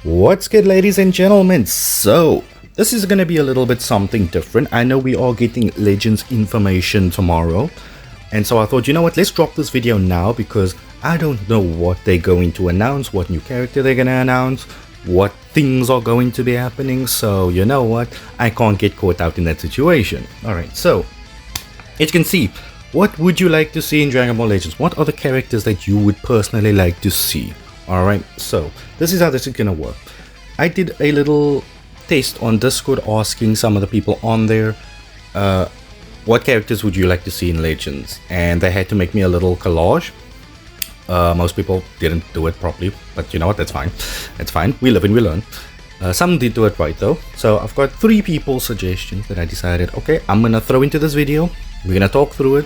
What's good, ladies and gentlemen? So this is going to be a little bit something different. I know we are getting Legends information tomorrow, and so I thought, you know what, let's drop this video now because I don't know what they're going to announce, what new character they're going to announce, what things are going to be happening. So you know what, I can't get caught out in that situation. Alright, so as you can see, what would you like to see in Dragon Ball Legends? What are the characters that you would personally like to see? Alright, so this is how this is gonna work. I did a little test on Discord asking some of the people on there what characters would you like to see in Legends, and they had to make me a little collage. Most people didn't do it properly, but you know what, that's fine. That's fine, we live and we learn. Some did do it right though, so I've got 3 people's suggestions that I decided, okay, I'm gonna throw into this video. We're gonna talk through it,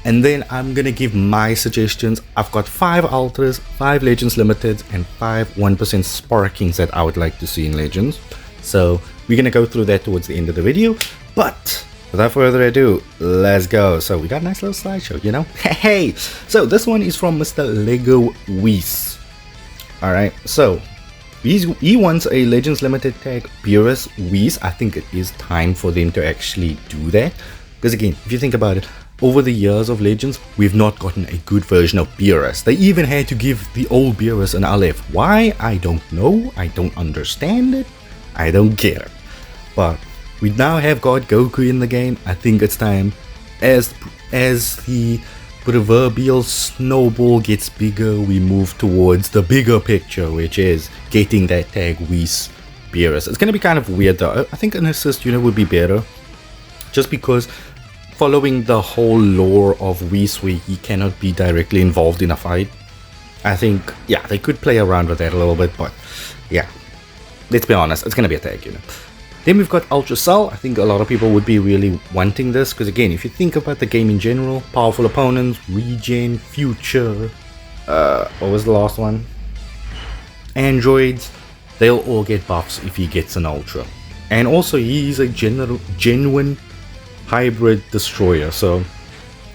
and then I'm gonna give my suggestions. I've got 5 Ultras, 5 Legends Limiteds, and 5 1% Sparkings that I would like to see in Legends. So we're gonna go through that towards the end of the video, but without further ado, let's go. So we got a nice little slideshow, you know? Hey! So this one is from Mr. Lego Whis. Alright, so he wants a Legends Limited tag, Beerus Whis. I think it is time for them to actually do that. Because again, if you think about it, over the years of Legends, we've not gotten a good version of Beerus. They even had to give the old Beerus an LF. Why? I don't know. I don't understand it. I don't get it. But we now have got Goku in the game. I think it's time, as the proverbial snowball gets bigger, we move towards the bigger picture, which is getting that tag Whis Beerus. It's going to be kind of weird though. I think an assist unit would be better, just because following the whole lore of Whis where he cannot be directly involved in a fight, I think, yeah, they could play around with that a little bit, but yeah, let's be honest, it's going to be a tag unit. Then we've got Ultra Cell. I think a lot of people would be really wanting this, because again, if you think about the game in general, powerful opponents, regen, future, what was the last one? Androids, they'll all get buffs if he gets an Ultra. And also, he's a genuine hybrid destroyer, so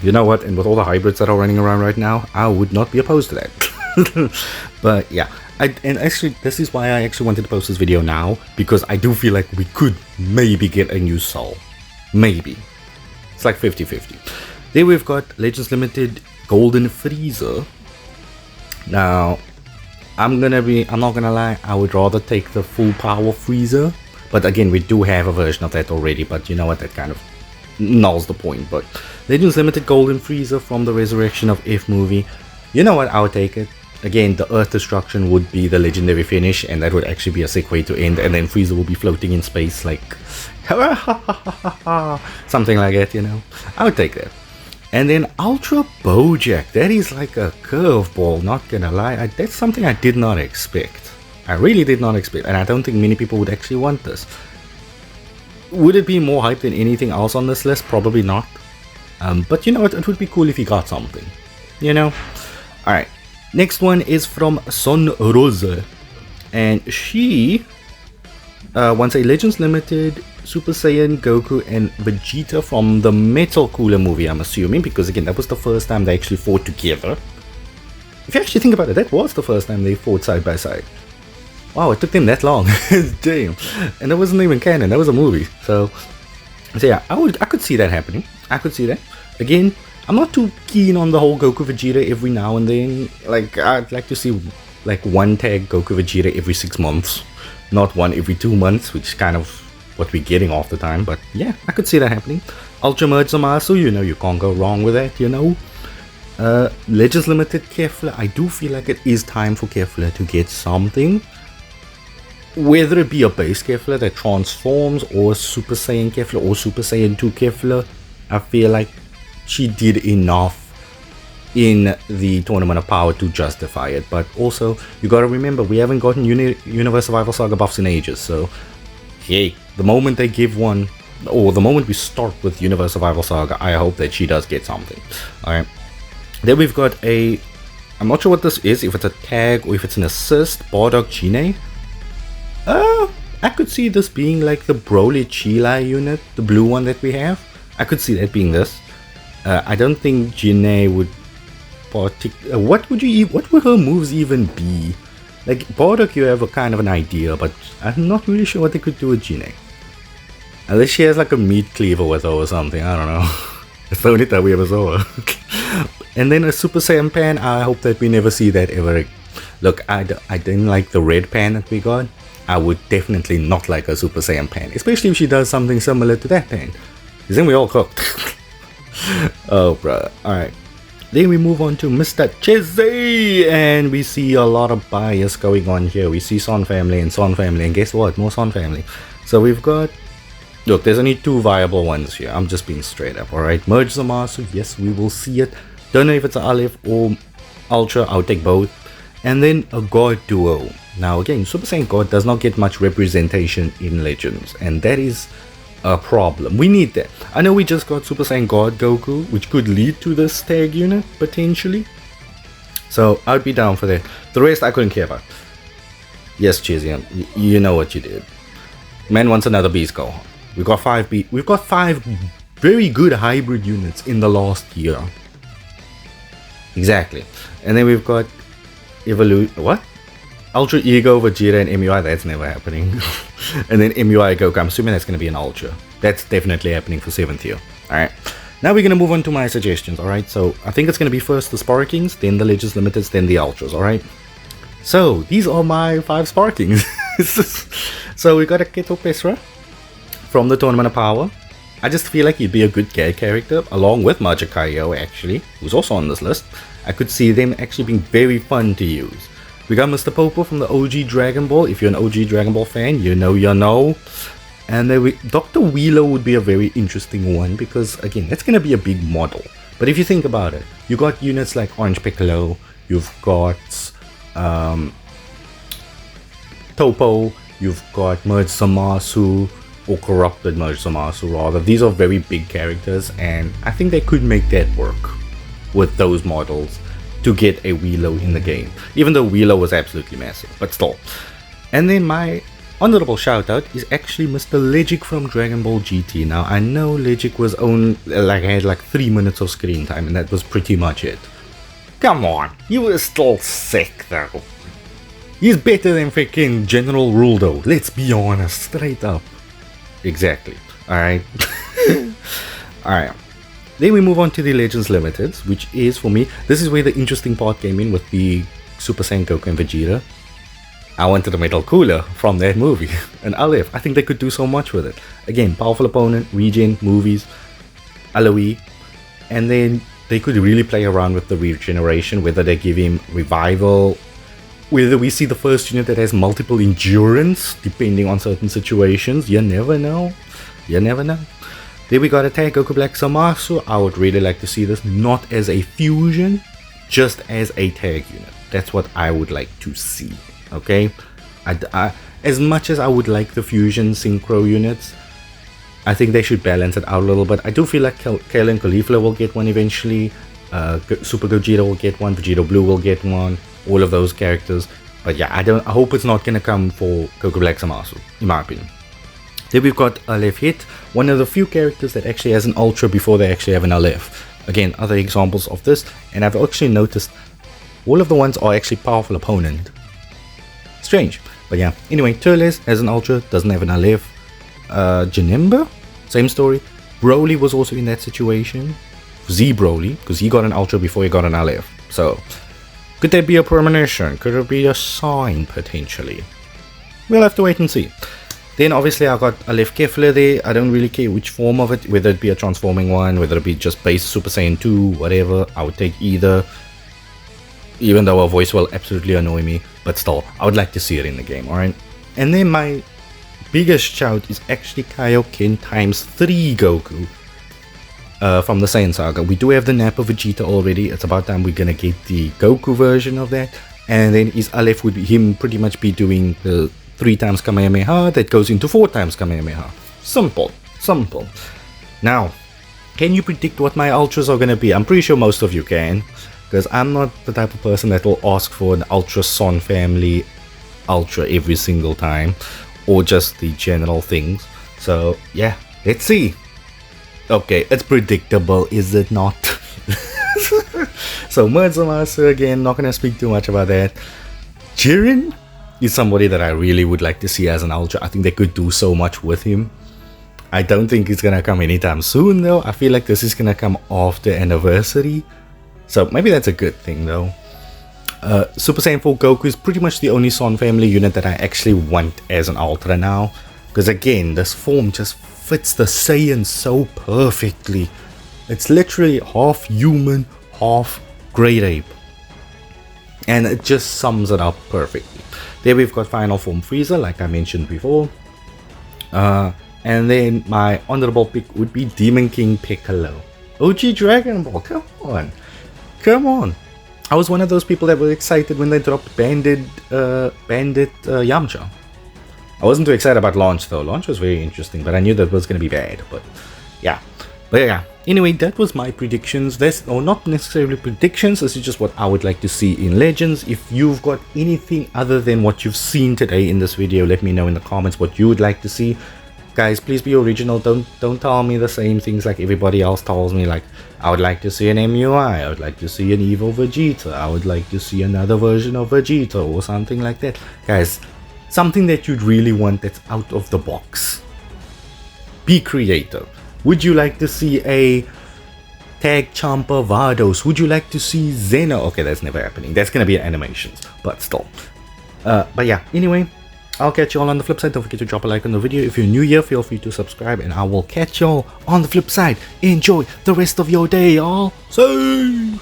you know what, and with all the hybrids that are running around right now, I would not be opposed to that. But yeah, and actually this is why I actually wanted to post this video now, because I do feel like we could maybe get a new Soul. Maybe. It's like 50-50. Then we've got Legends Limited Golden Frieza. Now, I'm not gonna lie, I would rather take the full power Frieza. But again, we do have a version of that already, but you know what, that kind of nulls the point. But Legends Limited Golden Frieza from the Resurrection of F movie, you know what, I would take it. Again, the Earth Destruction would be the legendary finish, and that would actually be a sick way to end, and then Frieza will be floating in space like something like that, you know. I would take that. And then Ultra Bojack, that is like a curveball, not gonna lie. That's something I did not expect. I really did not expect, and I don't think many people would actually want this. Would it be more hype than anything else on this list? Probably not. But you know what, it would be cool if he got something, you know. Alright, next one is from Son Rose, and she wants a Legends Limited Super Saiyan Goku and Vegeta from the Metal Cooler movie, I'm assuming, because again, that was the first time they actually fought together. If you actually think about it, that was the first time they fought side by side. Wow, it took them that long. Damn. And that wasn't even canon, that was a movie. So yeah, I could see that happening. I could see that. Again, I'm not too keen on the whole Goku Vegeta every now and then. Like, I'd like to see like one tag Goku Vegeta every 6 months, not one every 2 months, which is kind of what we're getting off the time. But yeah, I could see that happening. Ultra Merge Zamasu, you know, you can't go wrong with that, you know. Legends Limited Kefla, I do feel like it is time for Kefla to get something. Whether it be a base Kefla that transforms, or Super Saiyan Kefla, or Super Saiyan 2 Kefla, I feel like she did enough in the Tournament of Power to justify it. But also, you gotta remember, we haven't gotten Universe Survival Saga buffs in ages, so hey, the moment they give one, or the moment we start with Universe Survival Saga, I hope that she does get something. Alright, then we've got a, I'm not sure what this is, if it's a tag or if it's an assist, Bardock Gine. I could see this being like the Broly Chila unit, the blue one that we have. I could see that being this. I don't think Jine would what would her moves even be? Like, Bardock, you have a kind of an idea, but I'm not really sure what they could do with Gine. Unless she has like a meat cleaver with her or something, I don't know. It's the only time we ever saw her. And then a Super Saiyan Pan, I hope that we never see that ever. Look, I didn't like the red pan that we got. I would definitely not like a Super Saiyan Pan, especially if she does something similar to that pan. Because then we all cooked. Oh, bruh. Alright. Then we move on to Mr. Chizzy, and we see a lot of bias going on here. We see Son Family, and guess what? More Son Family. So we've got... Look, there's only 2 viable ones here. I'm just being straight up, alright? Merge Zamasu, yes, we will see it. Don't know if it's an Aleph or Ultra, I'll take both. And then a God Duo. Now again, Super Saiyan God does not get much representation in Legends, and that is a problem. We need that. I know we just got Super Saiyan God Goku, which could lead to this tag unit, potentially. So, I'd be down for that. The rest I couldn't care about. Yes, Chizium, you know what you did. Man wants another Beast Gohan. We've got 5 very good hybrid units in the last year. Exactly. And then we've got what? Ultra Ego, Vegeta, and MUI. That's never happening. And then MUI Goku. I'm assuming that's going to be an Ultra. That's definitely happening for 7th year. Alright. Now we're going to move on to my suggestions. Alright. So I think it's going to be first the Sparkings, then the Legends Limiteds, then the Ultras. Alright. So these are my 5 Sparkings. So we got a Keto Pesra from the Tournament of Power. I just feel like he'd be a good gag character, along with Majikayo actually, who's also on this list. I could see them actually being very fun to use. We got Mr. Popo from the OG Dragon Ball. If you're an OG Dragon Ball fan, you know you know. And then Dr. Wheeler would be a very interesting one because, again, that's going to be a big model. But if you think about it, you got units like Orange Piccolo, you've got Topo, you've got Merge Zamasu, or Corrupted Merge Zamasu rather. These are very big characters, and I think they could make that work with those models to get a Wheelo in the game, even though Wheelo was absolutely massive, but still. And then my honorable shout out is actually Mr. Legic from Dragon Ball GT. Now I know Legic was had like 3 minutes of screen time, and that was pretty much it. Come on, he was still sick though. He's better than freaking General Rule though, let's be honest, straight up. Exactly. Alright. Alright. Then we move on to the Legends Limited, which is, for me, this is where the interesting part came in with the Super Saiyan Goku and Vegeta. I wanted a Metal Cooler from that movie, and Aleph. I think they could do so much with it. Again, powerful opponent, regen, movies, Aloe, and then they could really play around with the regeneration, whether they give him revival, whether we see the first unit that has multiple endurance, depending on certain situations. You never know. You never know. Then we got a tag Goku Black Zamasu. I would really like to see this not as a fusion, just as a tag unit. That's what I would like to see. Okay, as much as I would like the fusion synchro units, I think they should balance it out a little bit. I do feel like Kale and Caulifla will get one eventually. Super Gogeta will get one. Vegeta Blue will get one. All of those characters. But yeah, I hope it's not gonna come for Goku Black Zamasu, in my opinion. Then we've got Aleph Hit, one of the few characters that actually has an Ultra before they actually have an Aleph. Again, other examples of this, and I've actually noticed all of the ones are actually powerful opponent. Strange, but yeah. Anyway, Turles has an Ultra, doesn't have an Aleph. Janemba, same story. Broly was also in that situation. Z Broly, because he got an Ultra before he got an Aleph. So, could there be a premonition? Could it be a sign, potentially? We'll have to wait and see. Then obviously I got Aleph Kefla there. I don't really care which form of it, whether it be a transforming one, whether it be just base Super Saiyan 2, whatever. I would take either. Even though her voice will absolutely annoy me, but still, I would like to see it in the game, alright? And then my biggest shout is actually Kaioken times 3 Goku from the Saiyan Saga. We do have the Nappa Vegeta already. It's about time we're gonna get the Goku version of that. And then his Aleph would be him pretty much be doing the 3 times Kamehameha that goes into 4 times Kamehameha. Simple, simple. Now, can you predict what my Ultras are gonna be? I'm pretty sure most of you can, because I'm not the type of person that will ask for an Ultra Son family Ultra every single time, or just the general things. So yeah, let's see. Okay, it's predictable, is it not? So Merge Zamasu again, not gonna speak too much about that. Jiren is somebody that I really would like to see as an Ultra. I think they could do so much with him. I don't think it's gonna come anytime soon though. I feel like this is gonna come after Anniversary. So maybe that's a good thing though. Super Saiyan 4 Goku is pretty much the only Son family unit that I actually want as an Ultra now. Because again, this form just fits the Saiyan so perfectly. It's literally half human, half great ape. And it just sums it up perfectly. There we've got Final Form Frieza, like I mentioned before. And then my honorable pick would be Demon King Piccolo. OG Dragon Ball, come on. Come on. I was one of those people that were excited when they dropped Bandit Yamcha. I wasn't too excited about Launch though. Launch was very interesting, but I knew that was going to be bad. But yeah. Anyway, that was my predictions. Or not necessarily predictions. This is just what I would like to see in Legends. If you've got anything other than what you've seen today in this video, let me know in the comments what you would like to see. Guys, please be original. Don't tell me the same things like everybody else tells me. Like, I would like to see an MUI. I would like to see an Evil Vegeta. I would like to see another version of Vegeta or something like that. Guys, something that you'd really want that's out of the box. Be creative. Would you like to see a Tag Champa Vados? Would you like to see Zeno? Okay, that's never happening. That's gonna be animations, but still. But yeah, anyway, I'll catch you all on the flip side. Don't forget to drop a like on the video. If you're new here, feel free to subscribe, and I will catch y'all on the flip side. Enjoy the rest of your day, y'all. See.